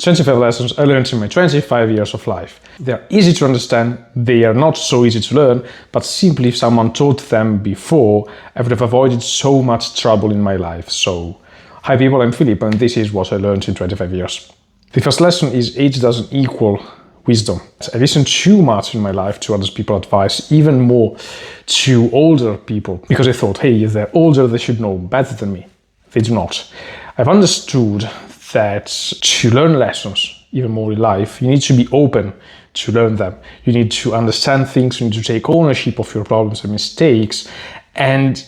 25 lessons I learned in my 25 years of life. They're easy to understand, they are not so easy to learn, but simply if someone taught them before, I would have avoided so much trouble in my life. So, hi people, I'm Philip, and this is what I learned in 25 years. The first lesson is age doesn't equal wisdom. I listened too much in my life to other people's advice, even more to older people, because I thought, hey, if they're older, they should know better than me. They do not. I've understood that to learn lessons, even more in life, you need to be open to learn them. You need to understand things, you need to take ownership of your problems and mistakes, and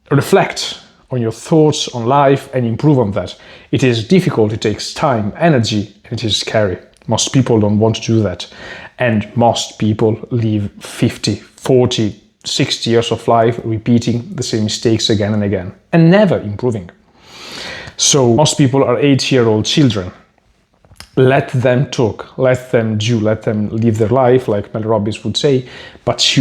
reflect on your thoughts on life and improve on that. It is difficult, it takes time, energy, and it is scary. Most people don't want to do that. And most people live 50, 40, 60 years of life repeating the same mistakes again and again and never improving. So most people are 8-year-old children. Let them talk, let them do, let them live their life, like Mel Robbins would say, but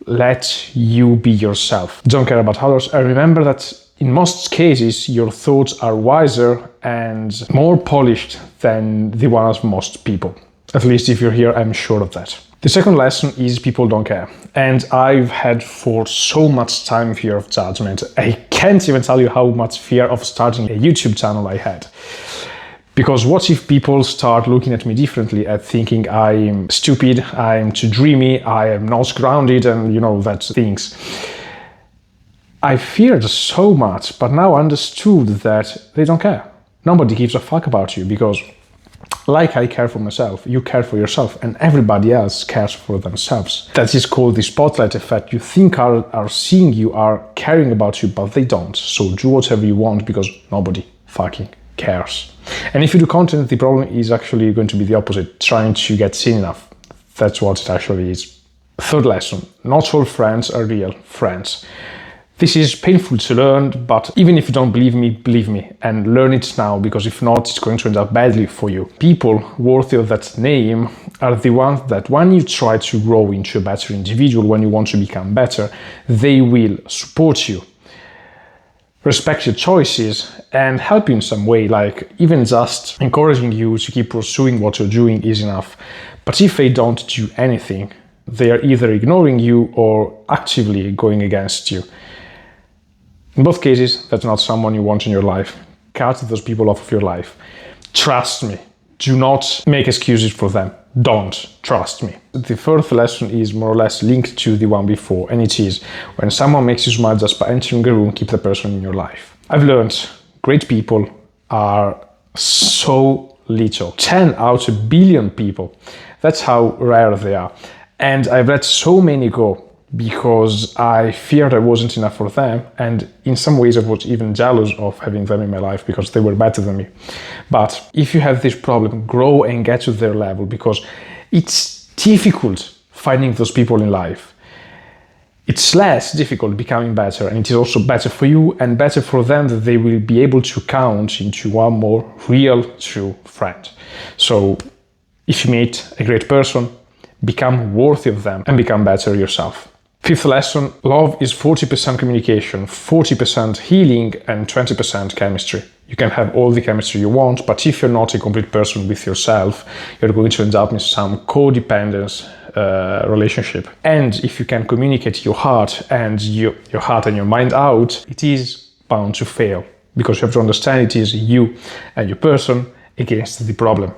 let you be yourself. Don't care about others. And remember that in most cases, your thoughts are wiser and more polished than the ones of most people. At least if you're here, I'm sure of that. The second lesson is people don't care. And I've had for so much time fear of judgment. I can't even tell you how much fear of starting a YouTube channel I had. Because what if people start looking at me differently, at thinking I'm stupid, I'm too dreamy, I am not grounded, and that things. I feared so much, but now understood that they don't care. Nobody gives a fuck about you because, like I care for myself, you care for yourself, and everybody else cares for themselves. That is called the spotlight effect. You think are seeing you, are caring about you, but they don't. So do whatever you want because nobody fucking cares. And if you do content, the problem is actually going to be the opposite, trying to get seen enough. That's what it actually is. Third lesson, not all friends are real friends. This is painful to learn, but even if you don't believe me, and learn it now, because if not, it's going to end up badly for you. People worthy of that name are the ones that when you try to grow into a better individual, when you want to become better, they will support you, respect your choices, and help you in some way, like even just encouraging you to keep pursuing what you're doing is enough. But if they don't do anything, they are either ignoring you or actively going against you. In both cases, that's not someone you want in your life. Cut those people off of your life. Trust me. Do not make excuses for them. Don't. Trust me. The fourth lesson is more or less linked to the one before, and it is when someone makes you smile just by entering a room, keep the person in your life. I've learned great people are so little. 10 out of a billion people. That's how rare they are. And I've let so many go because I feared I wasn't enough for them, and in some ways I was even jealous of having them in my life because they were better than me. But if you have this problem, grow and get to their level, because it's difficult finding those people in life. It's less difficult becoming better, and it is also better for you and better for them that they will be able to count into one more real, true friend. So if you meet a great person, become worthy of them and become better yourself. Fifth lesson, love is 40% communication, 40% healing, and 20% chemistry. You can have all the chemistry you want, but if you're not a complete person with yourself, you're going to end up in some codependence relationship. And if you can communicate your heart and your mind out, it is bound to fail, because you have to understand it is you and your person against the problem.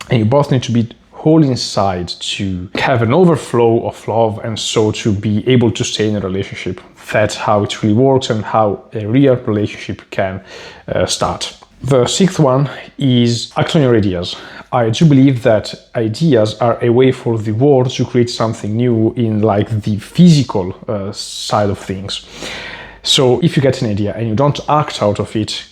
And you both need to be whole inside to have an overflow of love, and so to be able to stay in a relationship. That's how it really works and how a real relationship can start. The sixth one is act on your ideas. I do believe that ideas are a way for the world to create something new in like the physical side of things. So if you get an idea and you don't act out of it,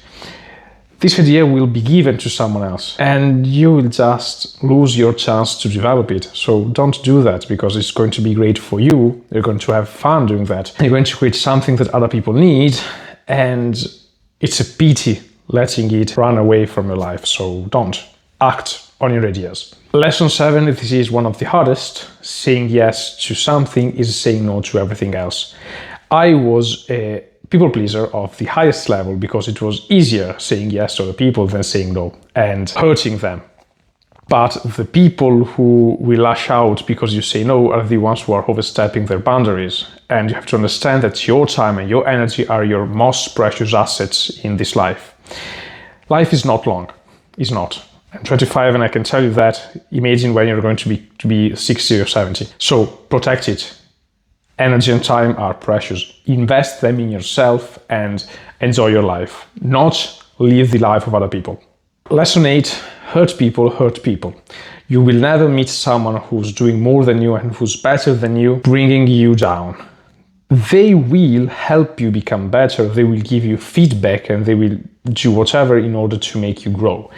this idea will be given to someone else and you will just lose your chance to develop it. So don't do that, because it's going to be great for you. You're going to have fun doing that. You're going to create something that other people need, and it's a pity letting it run away from your life. So don't. Act on your ideas. Lesson 7, this is one of the hardest. Saying yes to something is saying no to everything else. I was a people pleaser of the highest level because it was easier saying yes to other people than saying no and hurting them. But the people who will lash out because you say no are the ones who are overstepping their boundaries. And you have to understand that your time and your energy are your most precious assets in this life. Life is not long. It's not. I'm 25 and I can tell you that. Imagine when you're going to be 60 or 70. So protect it. Energy and time are precious. Invest them in yourself and enjoy your life, not live the life of other people. Lesson 8, hurt people hurt people. You will never meet someone who's doing more than you and who's better than you, bringing you down. They will help you become better, they will give you feedback and they will do whatever in order to make you grow.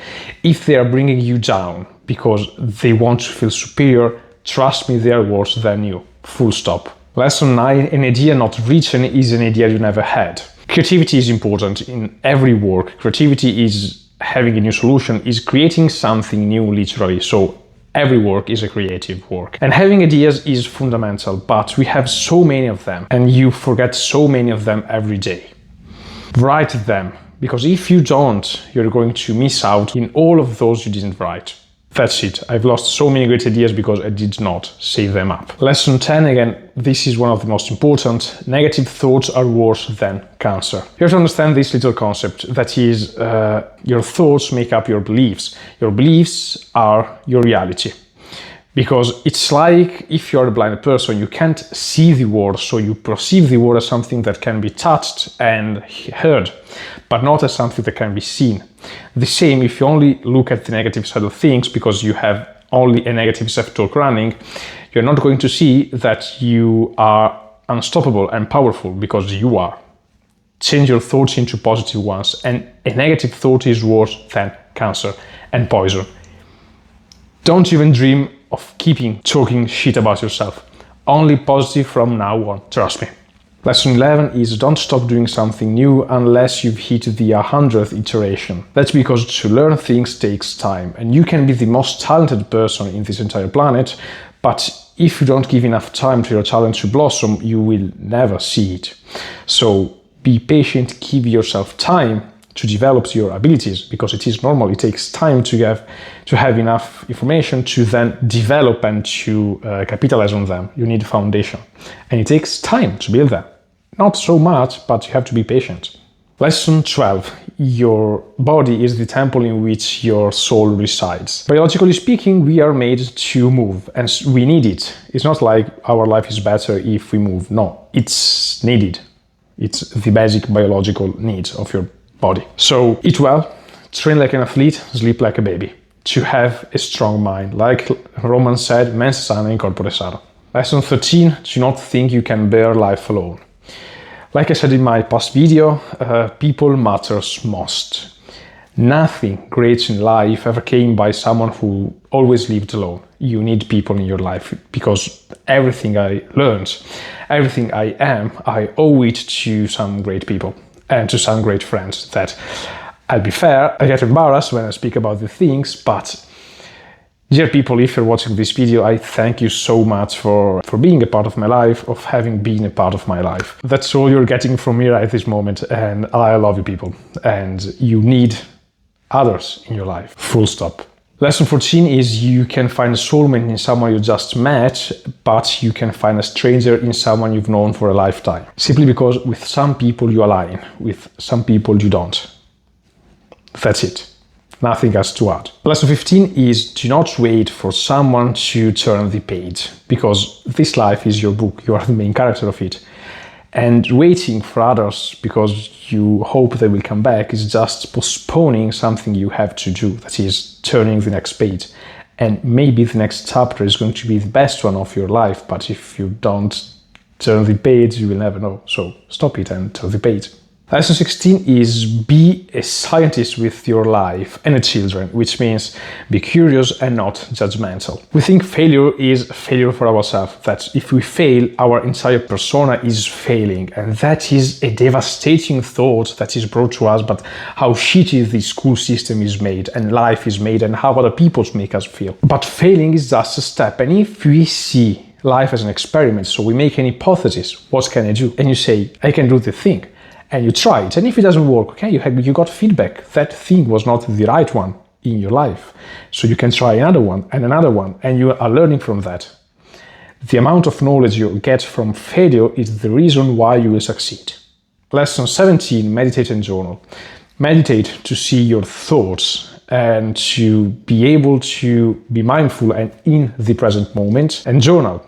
If they are bringing you down because they want to feel superior, trust me, they are worse than you. Full stop. Lesson 9, an idea not written is an idea you never had. Creativity is important in every work. Creativity is having a new solution, is creating something new literally. So every work is a creative work. And having ideas is fundamental, but we have so many of them and you forget so many of them every day. Write them, because if you don't, you're going to miss out in all of those you didn't write. That's it. I've lost so many great ideas because I did not save them up. Lesson 10, again, this is one of the most important. Negative thoughts are worse than cancer. You have to understand this little concept, that is, your thoughts make up your beliefs. Your beliefs are your reality. Because it's like if you're a blind person, you can't see the world, so you perceive the world as something that can be touched and heard, but not as something that can be seen. The same if you only look at the negative side of things because you have only a negative self-talk running, you're not going to see that you are unstoppable and powerful, because you are. Change your thoughts into positive ones, and a negative thought is worse than cancer and poison. Don't even dream of talking shit about yourself. Only positive from now on, trust me. Lesson 11 is don't stop doing something new unless you've hit the 100th iteration. That's because to learn things takes time, and you can be the most talented person in this entire planet, but if you don't give enough time to your talent to blossom, you will never see it. So be patient, give yourself time to develop your abilities, because it is normal. It takes time to have enough information to then develop and to capitalize on them. You need a foundation, and it takes time to build that. Not so much, but you have to be patient. Lesson 12. Your body is the temple in which your soul resides. Biologically speaking, we are made to move, and we need it. It's not like our life is better if we move. No, it's needed. It's the basic biological needs of your body. So eat well, train like an athlete, sleep like a baby. To have a strong mind. Like Roman said, mens sana in corpore sano. Lesson 13, do not think you can bear life alone. Like I said in my past video, people matters most. Nothing great in life ever came by someone who always lived alone. You need people in your life, because everything I learned, everything I am, I owe it to some great people and to some great friends. That, I'll be fair, I get embarrassed when I speak about the things, but dear people, if you're watching this video, I thank you so much for being a part of my life, of having been a part of my life. That's all you're getting from me right this moment, and I love you people, and you need others in your life. Full stop. Lesson 14 is you can find a soulmate in someone you just met, but you can find a stranger in someone you've known for a lifetime. Simply because with some people you align, with some people you don't. That's it. Nothing else to add. Lesson 15 is do not wait for someone to turn the page, because this life is your book. You are the main character of it. And waiting for others because you hope they will come back is just postponing something you have to do, that is turning the next page. And maybe the next chapter is going to be the best one of your life, but if you don't turn the page, you will never know. So stop it and turn the page. Lesson 16 is be a scientist with your life and its children, which means be curious and not judgmental. We think failure is failure for ourselves, that if we fail, our entire persona is failing, and that is a devastating thought that is brought to us, but how shitty the school system is made and life is made and how other people make us feel. But failing is just a step, and if we see life as an experiment, so we make an hypothesis, what can I do? And you say, I can do the thing. And you try it, and if it doesn't work, okay, you got feedback. That thing was not the right one. in your life. So you can try another one, and you are learning from that. The amount of knowledge you get from failure is the reason why you will succeed. Lesson 17, meditate and journal. Meditate to see your thoughts and to be able to be mindful and in the present moment. And journal,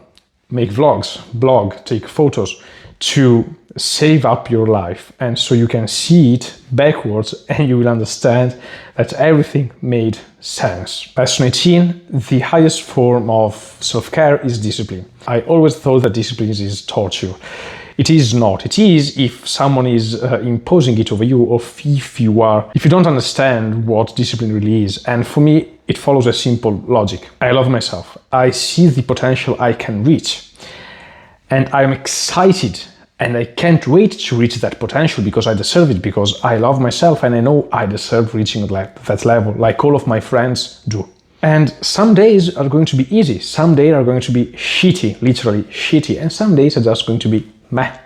make vlogs, blog, take photos to save up your life. And so you can see it backwards and you will understand that everything made sense. Lesson 18, the highest form of self-care is discipline. I always thought that discipline is torture. It is not. It is if someone is imposing it over you, or if you don't understand what discipline really is. And for me, it follows a simple logic. I love myself. I see the potential I can reach. And I'm excited and I can't wait to reach that potential because I deserve it, because I love myself and I know I deserve reaching that level, like all of my friends do. And some days are going to be easy, some days are going to be shitty, literally shitty, and some days are just going to be meh.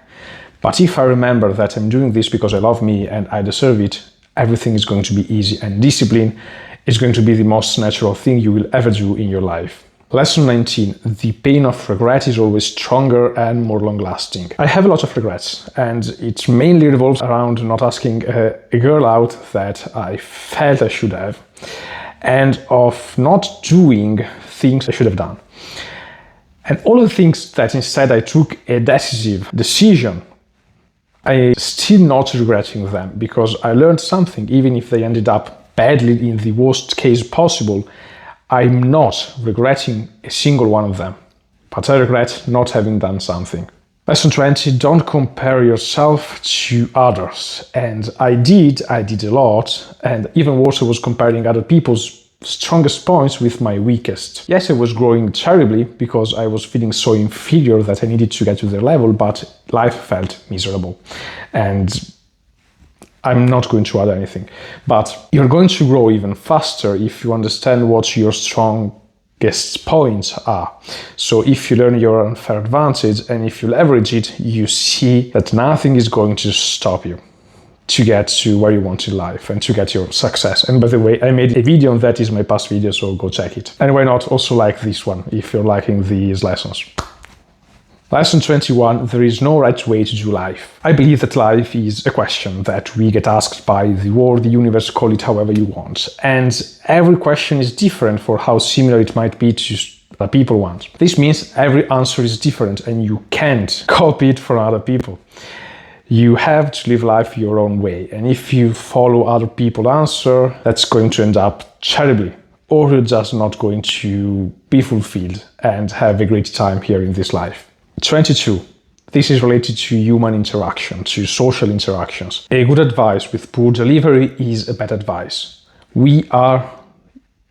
But if I remember that I'm doing this because I love me and I deserve it, everything is going to be easy, and discipline is going to be the most natural thing you will ever do in your life. Lesson 19, the pain of regret is always stronger and more long-lasting. I have a lot of regrets, and it mainly revolves around not asking a girl out that I felt I should have, and of not doing things I should have done. And all the things that instead I took a decisive decision, I'm still not regretting them, because I learned something. Even if they ended up badly in the worst case possible, I'm not regretting a single one of them, but I regret not having done something. Lesson 20, don't compare yourself to others. And I did a lot, and even worse, I was comparing other people's strongest points with my weakest. Yes, I was growing terribly because I was feeling so inferior that I needed to get to their level, but life felt miserable. And I'm not going to add anything, but you're going to grow even faster if you understand what your strongest points are. So if you learn your unfair advantage and if you leverage it, you see that nothing is going to stop you to get to where you want in life and to get your success. And by the way, I made a video on that, is my past video, so go check it. And why not also like this one if you're liking these lessons. Lesson 21, there is no right way to do life. I believe that life is a question that we get asked by the world, the universe, call it however you want. And every question is different for how similar it might be to other people want. This means every answer is different and you can't copy it from other people. You have to live life your own way. And if you follow other people's answer, that's going to end up terribly. Or you're just not going to be fulfilled and have a great time here in this life. 22. This is related to human interaction, to social interactions. A good advice with poor delivery is a bad advice. We are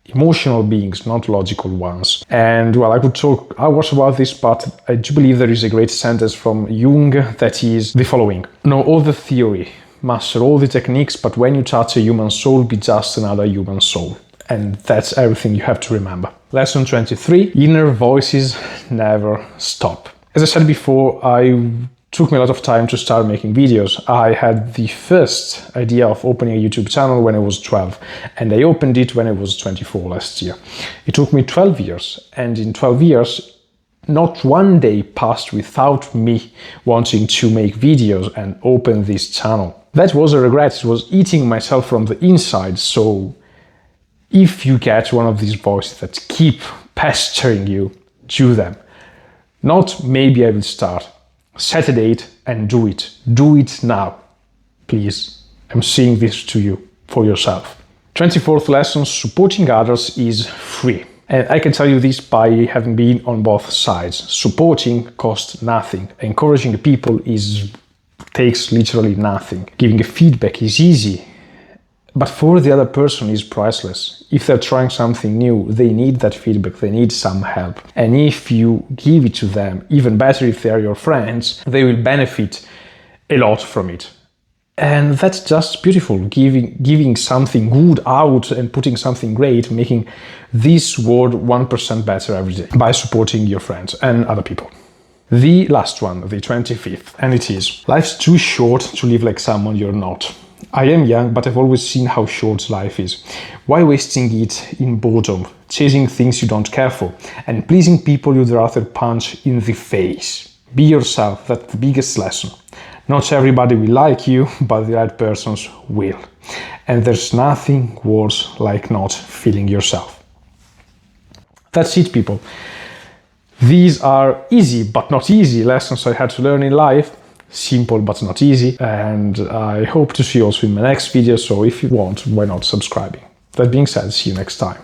emotional beings, not logical ones. And well, I could talk hours about this, but I do believe there is a great sentence from Jung that is the following. Know all the theory, master all the techniques, but when you touch a human soul, be just another human soul. And that's everything you have to remember. Lesson 23, inner voices never stop. As I said before, it took me a lot of time to start making videos. I had the first idea of opening a YouTube channel when I was 12, and I opened it when I was 24 last year. It took me 12 years, and in 12 years, not one day passed without me wanting to make videos and open this channel. That was a regret. It was eating myself from the inside. So if you get one of these voices that keep pestering you, do them. Not maybe I will start. Set a date and do it. Do it now. Please. I'm saying this to you for yourself. 24th lesson, supporting others is free. And I can tell you this by having been on both sides. Supporting costs nothing. Encouraging people takes literally nothing. Giving a feedback is easy. But for the other person is priceless. If they're trying something new, they need that feedback, they need some help. And if you give it to them, even better if they are your friends, they will benefit a lot from it. And that's just beautiful, giving something good out and putting something great, making this world 1% better every day by supporting your friends and other people. The last one, the 25th, and it is, life's too short to live like someone you're not. I am young, but I've always seen how short life is. Why wasting it in boredom, chasing things you don't care for, and pleasing people you'd rather punch in the face? Be yourself, that's the biggest lesson. Not everybody will like you, but the right persons will. And there's nothing worse like not feeling yourself. That's it, people. These are easy but not easy lessons I had to learn in life. Simple but not easy. And I hope to see you also in my next video, so if you want, why not subscribing? That being said, see you next time.